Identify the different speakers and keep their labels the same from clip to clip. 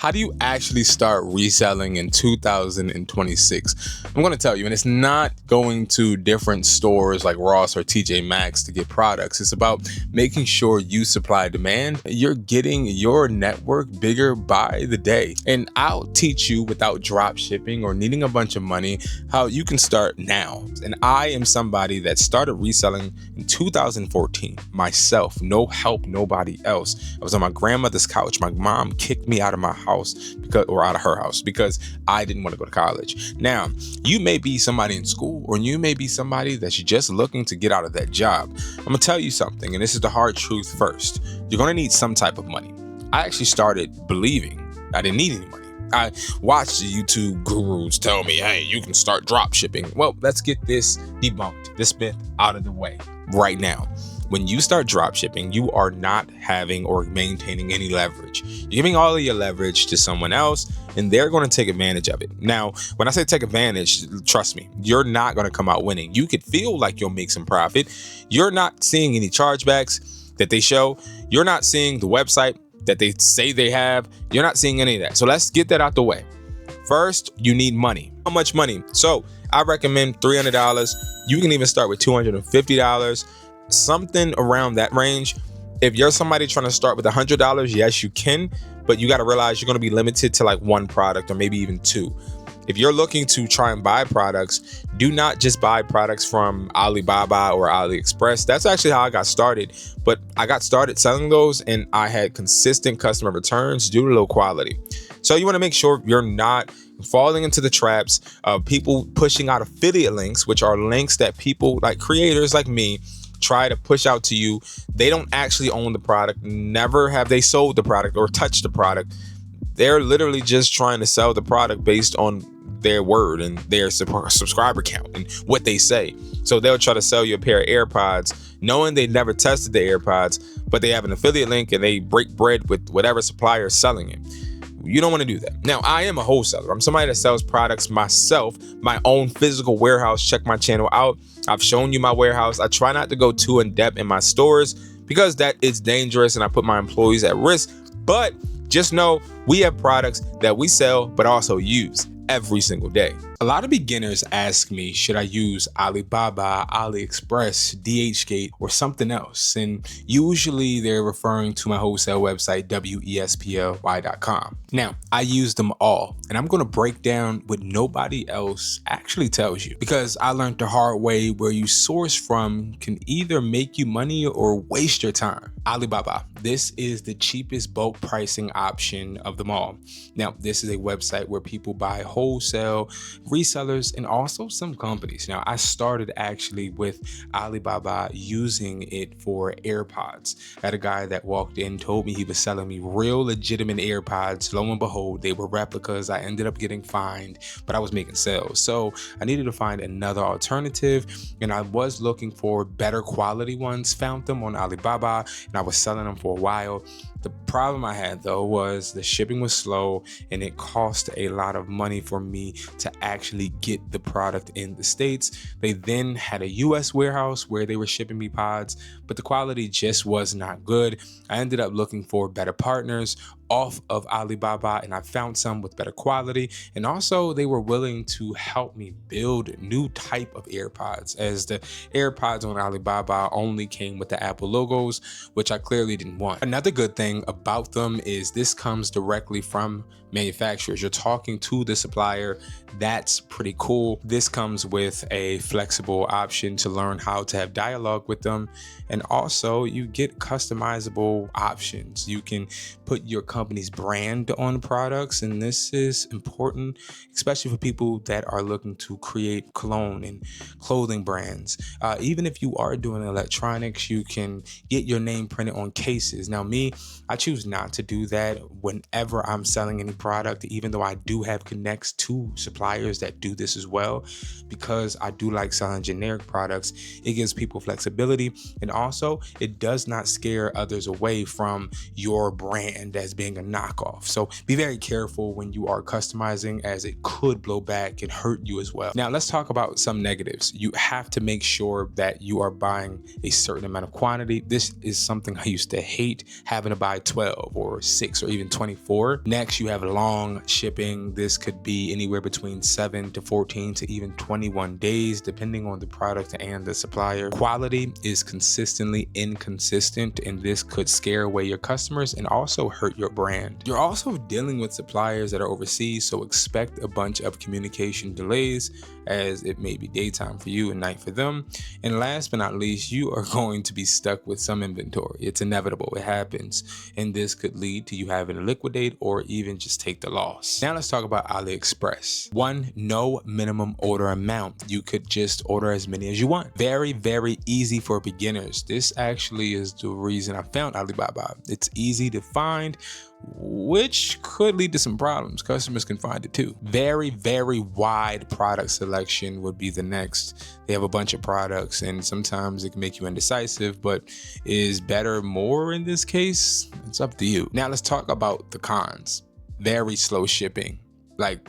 Speaker 1: How do you actually start reselling in 2026? I'm going to tell you, and it's not going to different stores like Ross or TJ Maxx to get products. It's about making sure you supply demand. You're getting your network bigger by the day. And I'll teach you without drop shipping or needing a bunch of money how you can start now. And I am somebody that started reselling in 2014 myself. No help, nobody else. I was on my grandmother's couch. My mom kicked me out of my house out of her house because I didn't want to go to college. Now, you may be somebody in school, or you may be somebody that's just looking to get out of that job. I'm gonna tell you something, and this is the hard truth first. You're gonna need some type of money. I actually started believing I didn't need any money. I watched the YouTube gurus tell me, hey, you can start drop shipping. Well, let's get this debunked, this myth out of the way right now. When you start drop shipping, you are not having or maintaining any leverage. You're giving all of your leverage to someone else, and they're going to take advantage of it. Now, when I say take advantage, trust me, you're not going to come out winning. You could feel like you'll make some profit. You're not seeing any chargebacks that they show. You're not seeing the website that they say they have. You're not seeing any of that. So let's get that out the way. First, you need money. How much money? So I recommend $300. You can even start with $250. Something around that range. If you're somebody trying to start with $100, yes, you can, but you got to realize you're going to be limited to like one product or maybe even two. If you're looking to try and buy products, do not just buy products from Alibaba or AliExpress. That's actually how I got started, but I got started selling those and I had consistent customer returns due to low quality. So you want to make sure you're not falling into the traps of people pushing out affiliate links, which are links that people like creators like me try to push out to you. They don't actually own the product. Never have they sold the product or touched the product. They're literally just trying to sell the product based on their word and their subscriber count and what they say. So they'll try to sell you a pair of AirPods knowing they never tested the AirPods, but they have an affiliate link and they break bread with whatever supplier is selling it. You don't want to do that. Now, I am a wholesaler. I'm somebody that sells products myself, my own physical warehouse. Check my channel out. I've shown you my warehouse. I try not to go too in depth in my stores because that is dangerous and I put my employees at risk. But just know we have products that we sell, but also use every single day. A lot of beginners ask me, should I use Alibaba, AliExpress, DHgate, or something else? And usually they're referring to my wholesale website, wesply.com. Now, I use them all, and I'm going to break down what nobody else actually tells you, because I learned the hard way where you source from can either make you money or waste your time. Alibaba, this is the cheapest bulk pricing option of them all. Now, this is a website where people buy wholesale, resellers, and also some companies. Now, I started actually with Alibaba using it for AirPods. I had a guy that walked in, told me he was selling me real legitimate AirPods. Lo and behold, they were replicas. I ended up getting fined, but I was making sales. So I needed to find another alternative, and I was looking for better quality ones, found them on Alibaba, and I was selling them for a while. The problem I had though was the shipping was slow and it cost a lot of money for me to actually get the product in the States. They then had a US warehouse where they were shipping me pods, but the quality just was not good. I ended up looking for better partners off of Alibaba, and I found some with better quality, and also they were willing to help me build new type of AirPods, as the AirPods on Alibaba only came with the Apple logos, which I clearly didn't want. Another good thing about them is this comes directly from manufacturers. You're talking to the supplier. That's pretty cool. This comes with a flexible option to learn how to have dialogue with them, and also you get customizable options. You can put your company's brand on products, and this is important, especially for people that are looking to create cologne and clothing brands. Even if you are doing electronics, you can get your name printed on cases. Now me, I choose not to do that whenever I'm selling any product, even though I do have connects to suppliers that do this as well, because I do like selling generic products. It gives people flexibility, and also it does not scare others away from your brand as being buying a knockoff. So be very careful when you are customizing, as it could blow back and hurt you as well. Now let's talk about some negatives. You have to make sure that you are buying a certain amount of quantity. This is something I used to hate, having to buy 12 or 6 or even 24. Next, you have long shipping. This could be anywhere between 7 to 14 to even 21 days, depending on the product and the supplier. Quality is consistently inconsistent, and this could scare away your customers and also hurt your brand. You're also dealing with suppliers that are overseas, so expect a bunch of communication delays, as it may be daytime for you and night for them. And last but not least, you are going to be stuck with some inventory. It's inevitable, it happens, and this could lead to you having to liquidate or even just take the loss. Now let's talk about AliExpress. 1, no minimum order amount. You could just order as many as you want. Very, very easy for beginners. This actually is the reason I found Alibaba. It's easy to find, which could lead to some problems. Customers can find it too. Very, very wide product selection would be the next. They have a bunch of products, and sometimes it can make you indecisive, but is better more in this case? It's up to you. Now let's talk about the cons. Very slow shipping, like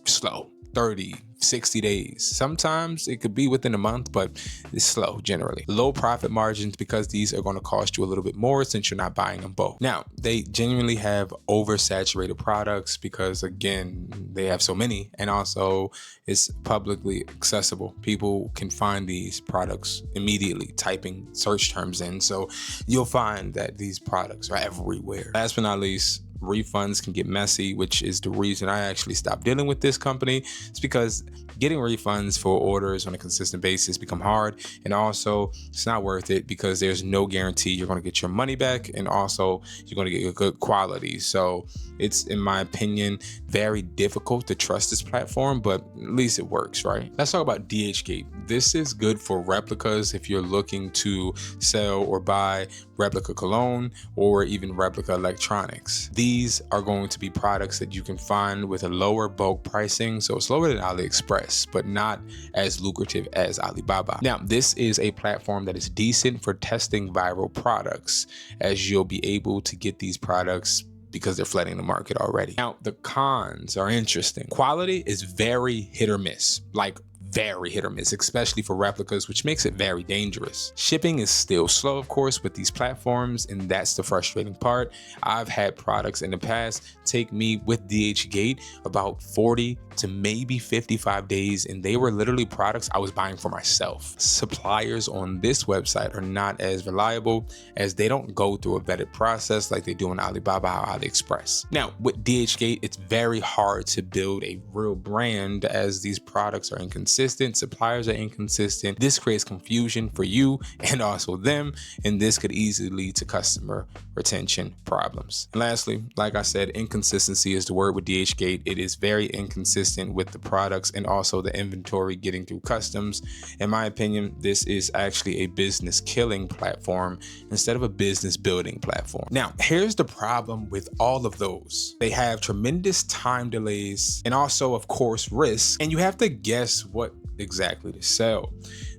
Speaker 1: slow, 30, 60 days. Sometimes it could be within a month, but it's slow generally. Low profit margins, because these are going to cost you a little bit more since you're not buying them both. Now, they genuinely have oversaturated products because, again, they have so many, and also it's publicly accessible. People can find these products immediately typing search terms in. So you'll find that these products are everywhere. Last but not least, refunds can get messy, which is the reason I actually stopped dealing with this company. It's because getting refunds for orders on a consistent basis become hard, and also it's not worth it because there's no guarantee you're going to get your money back, and also you're going to get good quality. So it's, in my opinion, very difficult to trust this platform, but at least it works, right? Let's talk about DHgate. This is good for replicas if you're looking to sell or buy replica cologne or even replica electronics. These are going to be products that you can find with a lower bulk pricing, so it's lower than AliExpress, but not as lucrative as Alibaba. Now, this is a platform that is decent for testing viral products, as you'll be able to get these products because they're flooding the market already. Now, the cons are interesting. Quality is very hit or miss, like very hit or miss, especially for replicas, which makes it very dangerous. Shipping is still slow, of course, with these platforms, and that's the frustrating part. I've had products in the past take me with DHgate about 40 to maybe 55 days, and they were literally products I was buying for myself. Suppliers on this website are not as reliable, as they don't go through a vetted process like they do on Alibaba or AliExpress. Now, with DHgate, it's very hard to build a real brand, as these products are inconsistent. Suppliers are inconsistent. This creates confusion for you and also them, and this could easily lead to customer retention problems. And lastly, like I said, inconsistency is the word with DHgate. It is very inconsistent with the products and also the inventory getting through customs. In my opinion, this is actually a business killing platform instead of a business building platform. Now, here's the problem with all of those. They have tremendous time delays and also, of course, risk, and you have to guess what exactly to sell.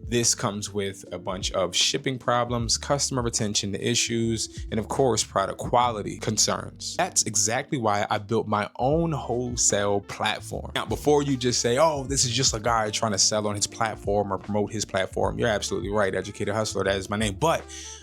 Speaker 1: This comes with a bunch of shipping problems, customer retention issues, and of course, product quality concerns. That's exactly why I built my own wholesale platform. Now, before you just say, oh, this is just a guy trying to sell on his platform or promote his platform, you're absolutely right. Educated Hustler, that is my name. But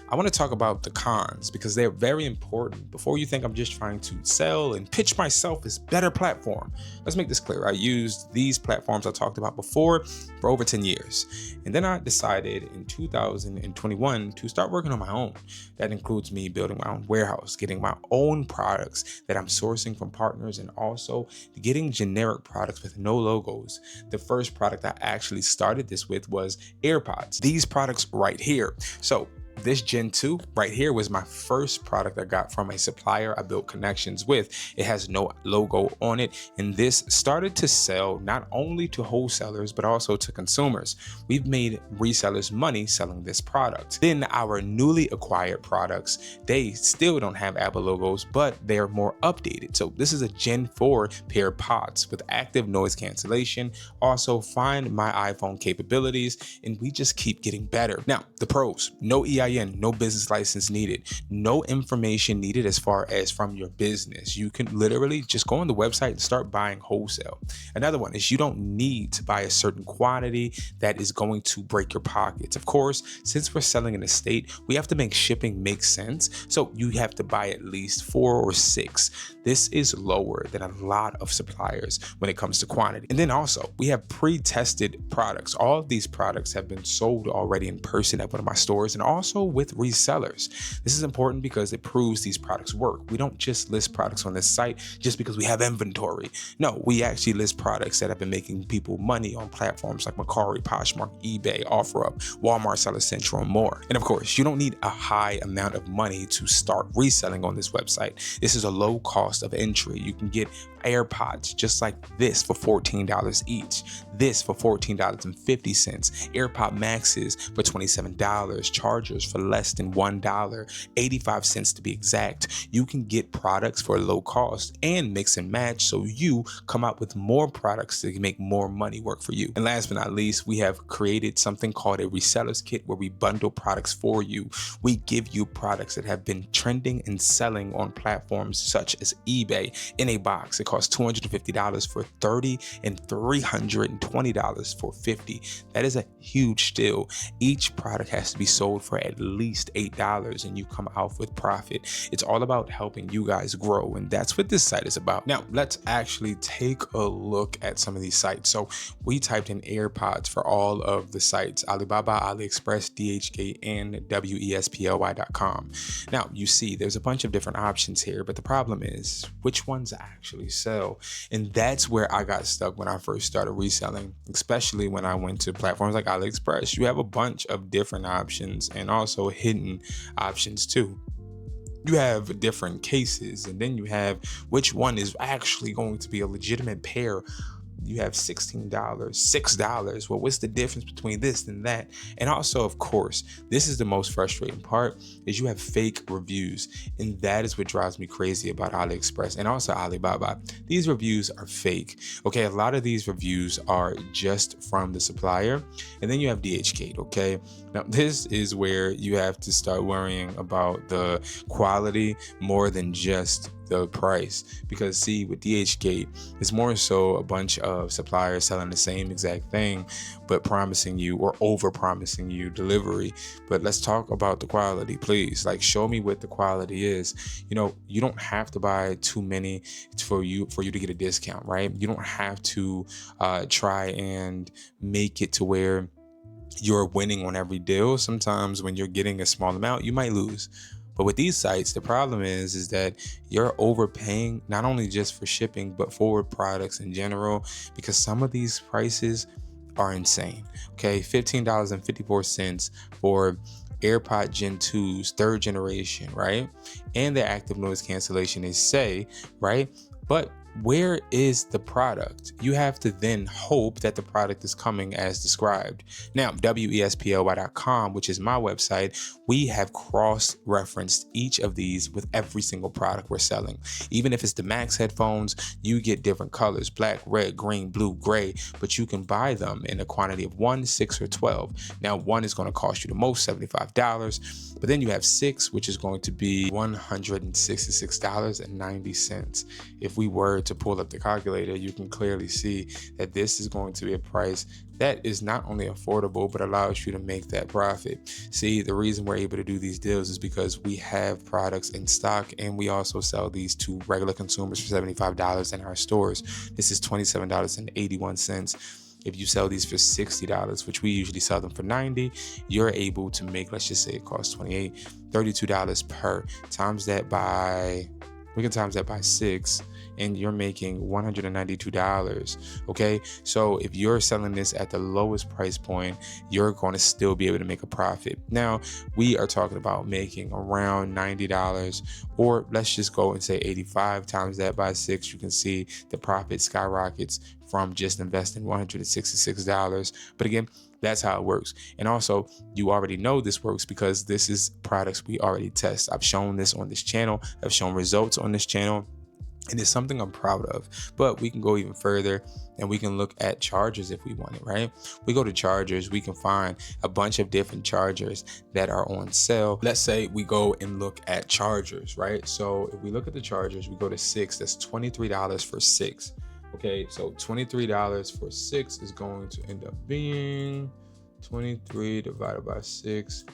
Speaker 1: I want to talk about the cons because they're very important. Before you think I'm just trying to sell and pitch myself as better platform, let's make this clear. I used these platforms I talked about before for over 10 years. And then I decided in 2021 to start working on my own. That includes me building my own warehouse, getting my own products that I'm sourcing from partners, and also getting generic products with no logos. The first product I actually started this with was Earbuds. These products right here. So this Gen 2 right here was my first product I got from a supplier I built connections with. It has no logo on it, and this started to sell not only to wholesalers but also to consumers. We've made resellers money selling this product. Then our newly acquired products, they still don't have Apple logos, but they're more updated. So this is a Gen 4 pair of pods with active noise cancellation, also Find My iPhone capabilities, and we just keep getting better. Now, the pros: no EIN, no business license needed, no information needed as far as from your business. You can literally just go on the website and start buying wholesale. Another one is you don't need to buy a certain quantity that is going to break your pockets. Of course, since we're selling in a state, we have to make shipping make sense. So you have to buy at least 4 or 6. This is lower than a lot of suppliers when it comes to quantity. And then also, we have pre-tested products. All of these products have been sold already in person at one of my stores and also with resellers. This is important because it proves these products work. We don't just list products on this site just because we have inventory. No, we actually list products that have been making people money on platforms like Mercari, Poshmark, eBay, OfferUp, Walmart, Seller Central, and more. And of course, you don't need a high amount of money to start reselling on this website. This is a low cost of entry. You can get AirPods just like this for $14 each, this for $14.50, AirPod Maxes for $27, chargers for less than $1, 85 cents to be exact. You can get products for a low cost and mix and match so you come out with more products to make more money work for you. And last but not least, we have created something called a resellers kit where we bundle products for you. We give you products that have been trending and selling on platforms such as eBay in a box. It costs $250 for 30 and $320 for 50. That is a huge deal. Each product has to be sold for at least $8 and you come out with profit. It's all about helping you guys grow, and that's what this site is about. Now, let's actually take a look at some of these sites. So we typed in AirPods for all of the sites: Alibaba, AliExpress, DHgate, and WESPLY.com. Now, you see there's a bunch of different options here, but the problem is which ones actually sell. And that's where I got stuck when I first started reselling, especially when I went to platforms like AliExpress. You have a bunch of different options and also hidden options too. You have different cases, and then you have which one is actually going to be a legitimate pair. You have $16, $6. Well, what's the difference between this and that? And also, of course, this is the most frustrating part, is you have fake reviews. And that is what drives me crazy about AliExpress and also Alibaba. These reviews are fake. Okay, a lot of these reviews are just from the supplier. And then you have DHgate, okay? Now, this is where you have to start worrying about the quality more than just the price, because see, with DHgate, it's more so a bunch of suppliers selling the same exact thing but promising you or over promising you delivery. But let's talk about the quality, please. Like, show me what the quality is. You know, you don't have to buy too many for you to get a discount, right? You don't have to try and make it to where you're winning on every deal. Sometimes when you're getting a small amount, you might lose. But with these sites, the problem is that you're overpaying not only just for shipping, but for products in general, because some of these prices are insane. Okay, $15.54 for AirPod Gen 2's 3rd generation, right? And the active noise cancellation, they say, right? But where is the product? You have to then hope that the product is coming as described. Now, WESPLY.com, which is my website, we have cross-referenced each of these with every single product we're selling. Even if it's the Max headphones, you get different colors: black, red, green, blue, gray, but you can buy them in a quantity of 1, 6, or 12. Now, 1 is going to cost you the most, $75, but then you have 6, which is going to be $166.90. If we were to pull up the calculator, you can clearly see that this is going to be a price that is not only affordable, but allows you to make that profit. See, the reason we're able to do these deals is because we have products in stock, and we also sell these to regular consumers for $75 in our stores. This is $27.81. If you sell these for $60, which we usually sell them for $90, you're able to make, let's just say it costs $28, $32 per. We can times that by 6, and you're making $192. Okay, so if you're selling this at the lowest price point, you're going to still be able to make a profit. Now, we are talking about making around $90, or let's just go and say 85. Times that by 6, you can see the profit skyrockets from just investing $166. But again, that's how it works. And also, you already know this works because this is products we already test. I've shown this on this channel. I've shown results on this channel. And it's something I'm proud of. But we can go even further and we can look at chargers if we want it, right? We go to chargers, we can find a bunch of different chargers that are on sale. Let's say we go and look at chargers, right? So if we look at the chargers, we go to 6, that's $23 for 6. Okay, so $23 for 6 is going to end up being 23 divided by 6.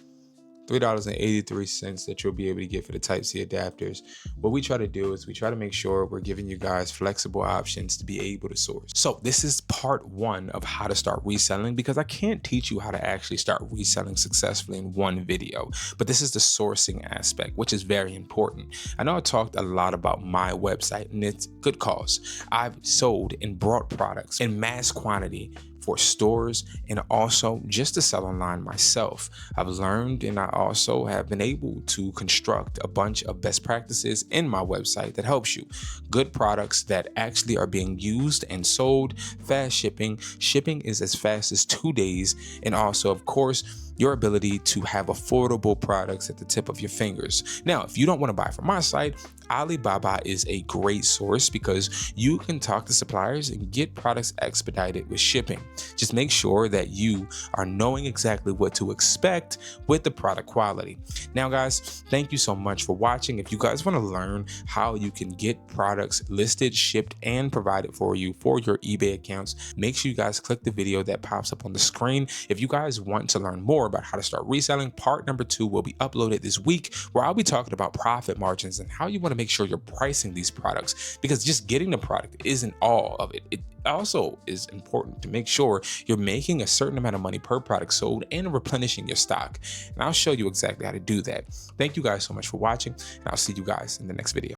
Speaker 1: $3.83 that you'll be able to get for the Type-C adapters. What we try to do is we try to make sure we're giving you guys flexible options to be able to source. So this is part 1 of how to start reselling, because I can't teach you how to actually start reselling successfully in one video, but this is the sourcing aspect, which is very important. I know I talked a lot about my website, and it's good cause. I've sold and brought products in mass quantity for stores and also just to sell online myself. I've learned and I also have been able to construct a bunch of best practices in my website that helps you. Good products that actually are being used and sold, fast shipping. Shipping is as fast as 2 days, and also, of course, your ability to have affordable products at the tip of your fingers. Now, if you don't want to buy from my site, Alibaba is a great source because you can talk to suppliers and get products expedited with shipping. Just make sure that you are knowing exactly what to expect with the product quality. Now, guys, thank you so much for watching. If you guys want to learn how you can get products listed, shipped, and provided for you for your eBay accounts, make sure you guys click the video that pops up on the screen. If you guys want to learn more about how to start reselling, part number 2 will be uploaded this week, where I'll be talking about profit margins and how you want to make sure you're pricing these products, because just getting the product isn't all of it. It also is important to make sure you're making a certain amount of money per product sold and replenishing your stock. And I'll show you exactly how to do that. Thank you guys so much for watching, and I'll see you guys in the next video.